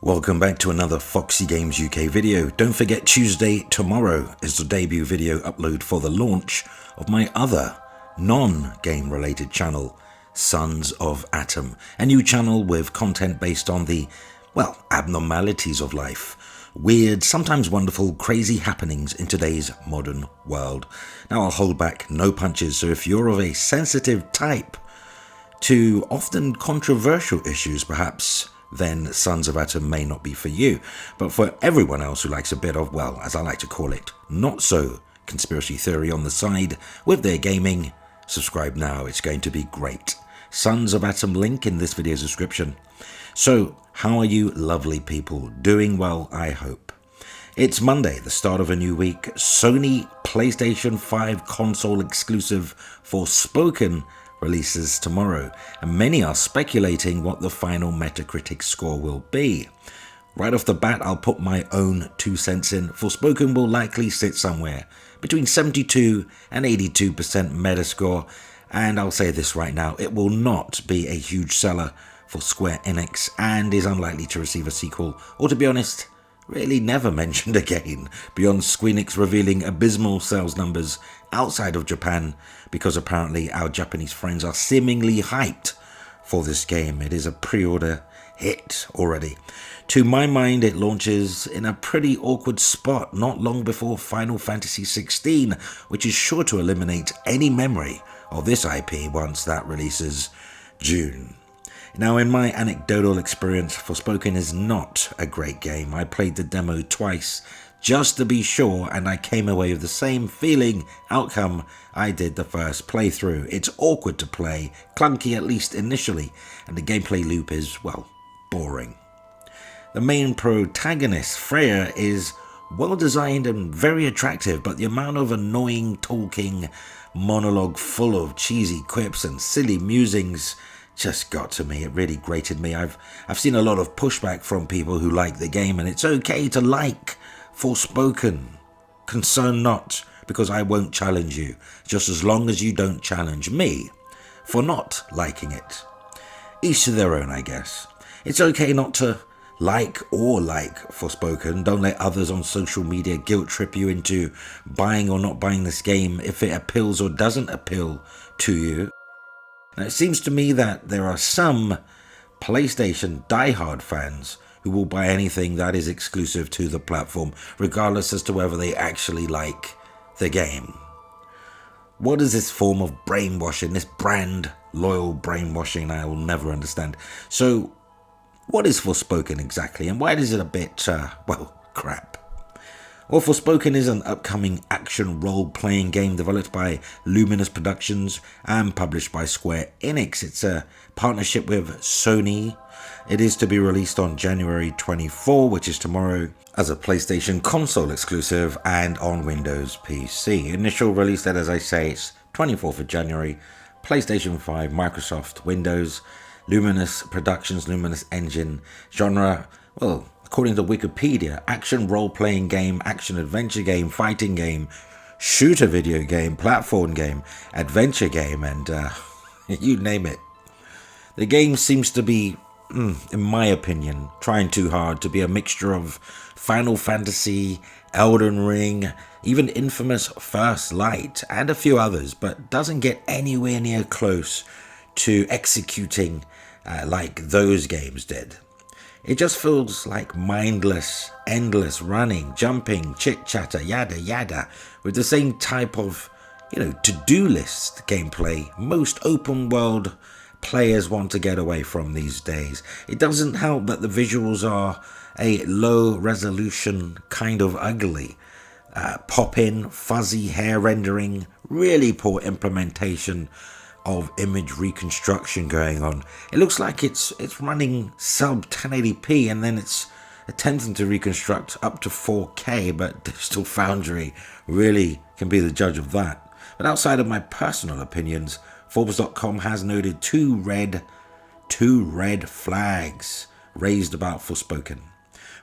Welcome back to another Foxy Games UK video. Don't forget, Tuesday tomorrow is the debut video upload for the launch of my other non-game related channel, Sons of Atom, a new channel with content based on the, well, abnormalities of life, weird, sometimes wonderful, crazy happenings in today's modern world. Now I'll hold back no punches, so if you're of a sensitive type to often controversial issues perhaps, then Sons of Atom may not be for you. But for everyone else who likes a bit of, well, as I like to call it, not so conspiracy theory on the side with their gaming, subscribe now, it's going to be great. Sons of Atom link in this video's description. So, how are you lovely people? Doing well, I hope. It's Monday, the start of a new week. Sony PlayStation 5 console exclusive FORSPOKEN releases tomorrow, and many are speculating what the final Metacritic score will be. Right off the bat, I'll put my own 2 cents in. FORSPOKEN will likely sit somewhere between 72 and 82% Metascore, and I'll say this right now, it will not be a huge seller for Square Enix and is unlikely to receive a sequel, or to be honest, really never mentioned again, beyond Squeenix revealing abysmal sales numbers outside of Japan, because apparently our Japanese friends are seemingly hyped for this game. It is a pre-order hit already. To my mind, it launches in a pretty awkward spot not long before Final Fantasy XVI, which is sure to eliminate any memory of this IP once that releases June. Now, in my anecdotal experience, FORSPOKEN is not a great game. I played the demo twice just to be sure, and I came away with the same feeling outcome I did the first playthrough. It's awkward to play, clunky at least initially, and the gameplay loop is, well, boring. The main protagonist, Freya, is well designed and very attractive, but the amount of annoying talking monologue full of cheesy quips and silly musings just got to me. It really grated me. I've seen a lot of pushback from people who like the game, and it's okay to like FORSPOKEN. Concern not, because I won't challenge you, just as long as you don't challenge me for not liking it. Each to their own, I guess. It's okay not to like FORSPOKEN. Don't let others on social media guilt trip you into buying or not buying this game if it appeals or doesn't appeal to you. Now, it seems to me that there are some PlayStation diehard fans who will buy anything that is exclusive to the platform, regardless as to whether they actually like the game. What is this form of brainwashing, this brand loyal brainwashing, I will never understand. So, what is FORSPOKEN exactly, and why is it a bit, well, crap? Well, FORSPOKEN is an upcoming action role-playing game developed by Luminous Productions and published by Square Enix. It's a partnership with Sony. It is to be released on January 24, which is tomorrow, as a PlayStation console exclusive and on Windows PC. Initial release date, as I say, is 24th of January, PlayStation 5, Microsoft, Windows, Luminous Productions, Luminous Engine, genre, well, according to Wikipedia, action role-playing game, action adventure game, fighting game, shooter video game, platform game, adventure game, and you name it. The game seems to be, in my opinion, trying too hard to be a mixture of Final Fantasy, Elden Ring, even infamous First Light, and a few others, but doesn't get anywhere near close to executing like those games did. It just feels like mindless, endless running, jumping, chit-chatter, yada yada, with the same type of, to-do list gameplay most open world players want to get away from these days. It doesn't help that the visuals are a low resolution, kind of ugly. Pop-in, fuzzy hair rendering, really poor implementation of image reconstruction going on. It looks like it's running sub 1080p and then it's attempting to reconstruct up to 4K, but Digital Foundry really can be the judge of that. But outside of my personal opinions, Forbes.com has noted two red flags raised about FORSPOKEN.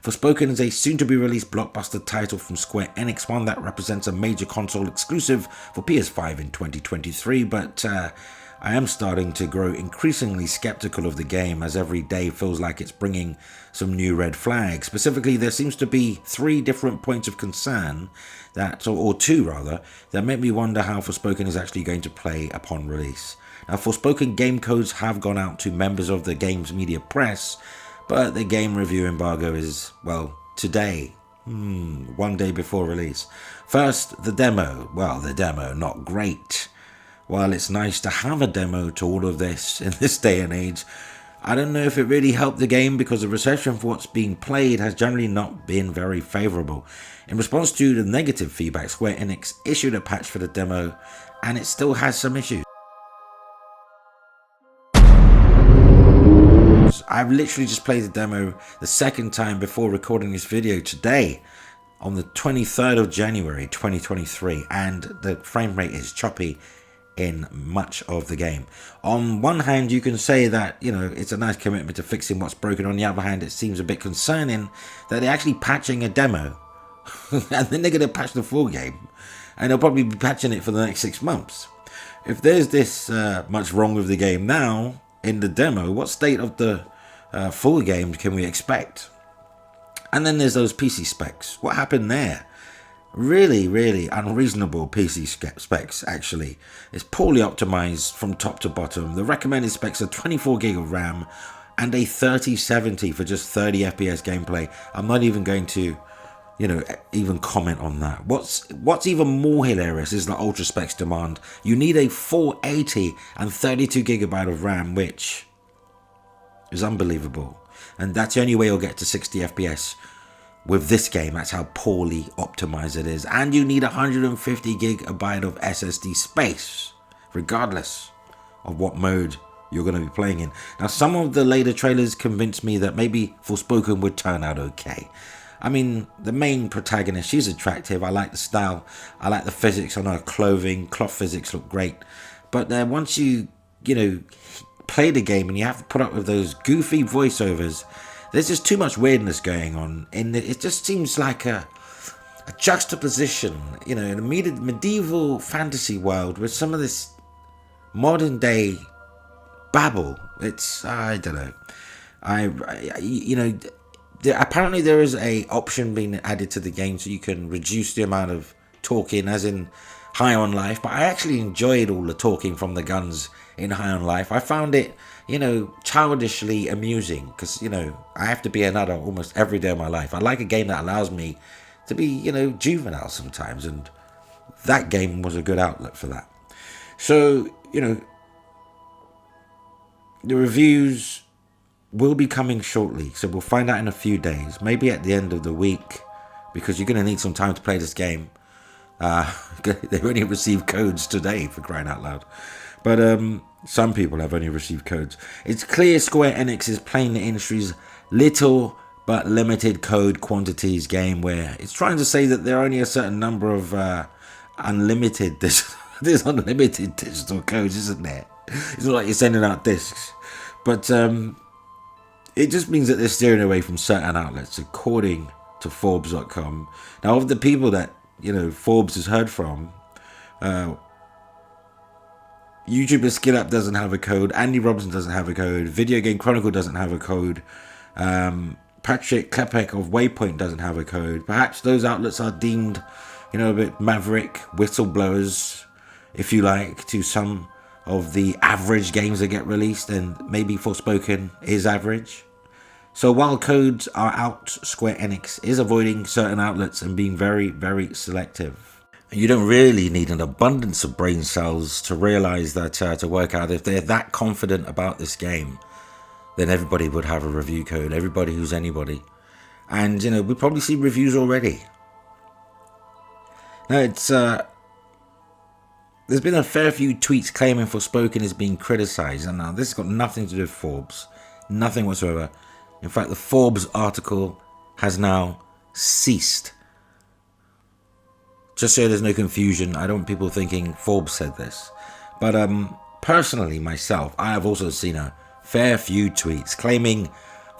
FORSPOKEN is a soon-to-be-released blockbuster title from Square Enix, one that represents a major console exclusive for PS5 in 2023, but I am starting to grow increasingly skeptical of the game, as every day feels like it's bringing some new red flags. Specifically, there seems to be 3 different points of concern or 2 rather, that make me wonder how Forspoken is actually going to play upon release. Now, Forspoken game codes have gone out to members of the game's media press, but the game review embargo is, well, today. 1 day before release. First, the demo. Well, the demo, not great. While it's nice to have a demo to all of this in this day and age, I don't know if it really helped the game, because the reception for what's being played has generally not been very favourable. In response to the negative feedback, Square Enix issued a patch for the demo, and it still has some issues. I've literally just played the demo the second time before recording this video today on the 23rd of January 2023, and the frame rate is choppy in much of the game. On one hand, you can say that, it's a nice commitment to fixing what's broken. On the other hand, it seems a bit concerning that they're actually patching a demo and then they're going to patch the full game, and they'll probably be patching it for the next 6 months. If there's this much wrong with the game now in the demo, what state of the full game can we expect? And then there's those PC specs. What happened there? Really unreasonable PC specs, actually. It's poorly optimized from top to bottom. The recommended specs are 24 gig of RAM and a 3070 for just 30 FPS gameplay. I'm not even going to, even comment on that. What's even more hilarious is the ultra specs demand. You need a 480 and 32 gigabyte of RAM, which is unbelievable. And that's the only way you'll get to 60 FPS with this game. That's how poorly optimized it is. And you need 150 gigabyte of SSD space, regardless of what mode you're going to be playing in. Now, some of the later trailers convinced me that maybe Forspoken would turn out okay. I mean, the main protagonist, she's attractive. I like the style. I like the physics on her clothing. Cloth physics look great. But then once you play the game and you have to put up with those goofy voiceovers, there's just too much weirdness going on. And it just seems like a juxtaposition, in a medieval fantasy world with some of this modern day babble. It's, I don't know. Apparently there is a option being added to the game so you can reduce the amount of talking, as in High on Life. But I actually enjoyed all the talking from the guns in High on Life. I found it, childishly amusing, because, I have to be an adult almost every day of my life. I like a game that allows me to be, juvenile sometimes, and that game was a good outlet for that. So, the reviews will be coming shortly, so we'll find out in a few days, maybe at the end of the week, because you're going to need some time to play this game. They've only received codes today, for crying out loud. But some people have only received codes. It's clear Square Enix is playing the industry's little but limited code quantities game, where it's trying to say that there are only a certain number of unlimited there's unlimited digital codes, isn't there? It's not like you're sending out discs. But it just means that they're steering away from certain outlets, according to Forbes.com. Now, of the people that Forbes has heard from, YouTuber Skill Up doesn't have a code, Andy Robinson doesn't have a code, Video Game Chronicle doesn't have a code, Patrick Klepek of Waypoint doesn't have a code. Perhaps those outlets are deemed, a bit maverick whistleblowers, if you like, to some of the average games that get released, and maybe Forspoken is average. So while codes are out, Square Enix is avoiding certain outlets and being very, very selective. You don't really need an abundance of brain cells to realize that, to work out if they're that confident about this game, then everybody would have a review code, everybody who's anybody. And, we probably see reviews already. Now, there's been a fair few tweets claiming Forspoken is being criticized, and now this has got nothing to do with Forbes. Nothing whatsoever. In fact, the Forbes article has now ceased. Just so there's no confusion, I don't want people thinking Forbes said this. But personally, myself, I have also seen a fair few tweets claiming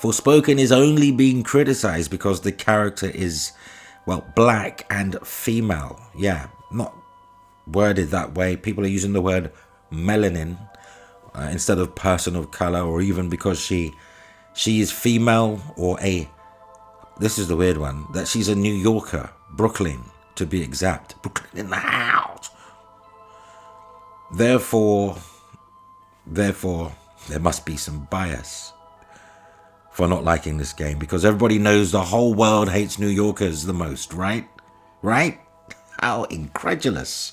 Forspoken is only being criticized because the character is, black and female. Yeah, not worded that way. People are using the word melanin. instead of person of color, or even because she is female, or this is the weird one, that she's a New Yorker, Brooklyn to be exact. Brooklyn in the house. Therefore, there must be some bias for not liking this game, because everybody knows the whole world hates New Yorkers the most, right? Right? How incredulous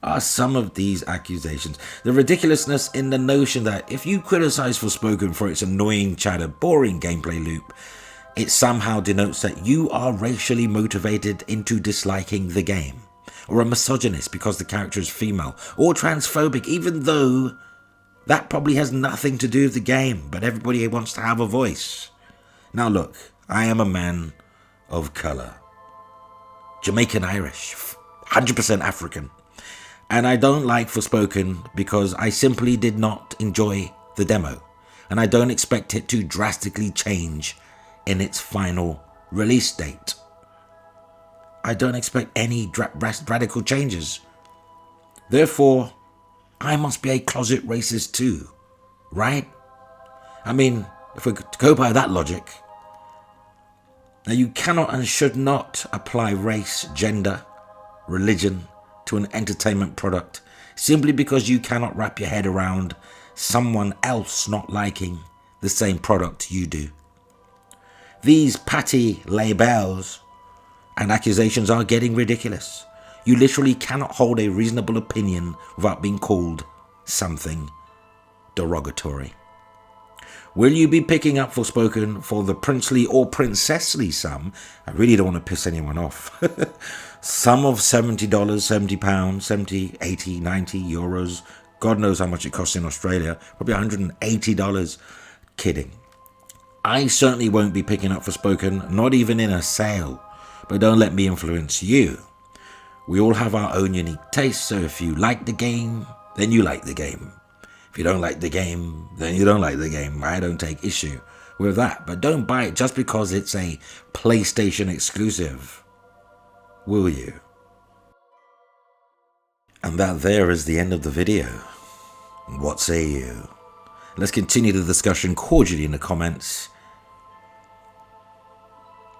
are some of these accusations? The ridiculousness in the notion that if you criticize Forspoken for its annoying chatter, boring gameplay loop, it somehow denotes that you are racially motivated into disliking the game, or a misogynist because the character is female, or transphobic, even though that probably has nothing to do with the game, but everybody wants to have a voice. Now look, I am a man of color, Jamaican Irish, 100% African, and I don't like Forspoken because I simply did not enjoy the demo, and I don't expect it to drastically change in its final release date. I don't expect any radical changes. Therefore, I must be a closet racist too, right? I mean, if we go by that logic, now you cannot and should not apply race, gender, religion to an entertainment product simply because you cannot wrap your head around someone else not liking the same product you do. These patty labels and accusations are getting ridiculous. You literally cannot hold a reasonable opinion without being called something derogatory. Will you be picking up Forspoken for the princely or princessly sum? I really don't want to piss anyone off. Sum of $70, £70, 70, 80, 90 euros. God knows how much it costs in Australia. Probably $180. Kidding. I certainly won't be picking up Forspoken, not even in a sale. But don't let me influence you. We all have our own unique tastes, so if you like the game, then you like the game. If you don't like the game, then you don't like the game. I don't take issue with that. But don't buy it just because it's a PlayStation exclusive. Will you? And that there is the end of the video. What say you? Let's continue the discussion cordially in the comments.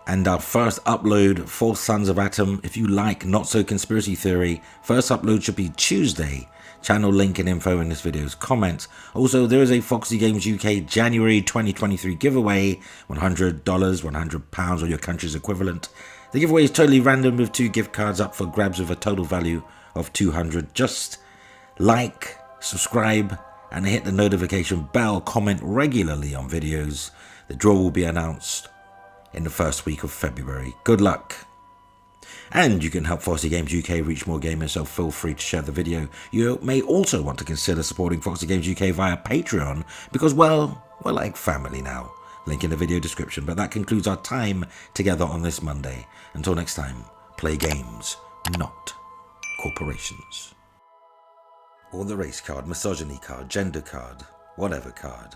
And our first upload for Sons of Atom, if you like Not So Conspiracy Theory, first upload should be Tuesday. Channel link and info in this video's comments. Also, there is a Foxy Games UK January 2023 giveaway, $100, £100 or your country's equivalent. The giveaway is totally random with 2 gift cards up for grabs with a total value of $200. Just like, subscribe, and hit the notification bell. Comment regularly on videos. The draw will be announced in the first week of February. Good luck. And you can help Foxy Games UK reach more gamers, so feel free to share the video. You may also want to consider supporting Foxy Games UK via Patreon, because, well, we're like family now. Link in the video description. But that concludes our time together on this Monday. Until next time, play games, not corporations. Or the race card, misogyny card, gender card, whatever card.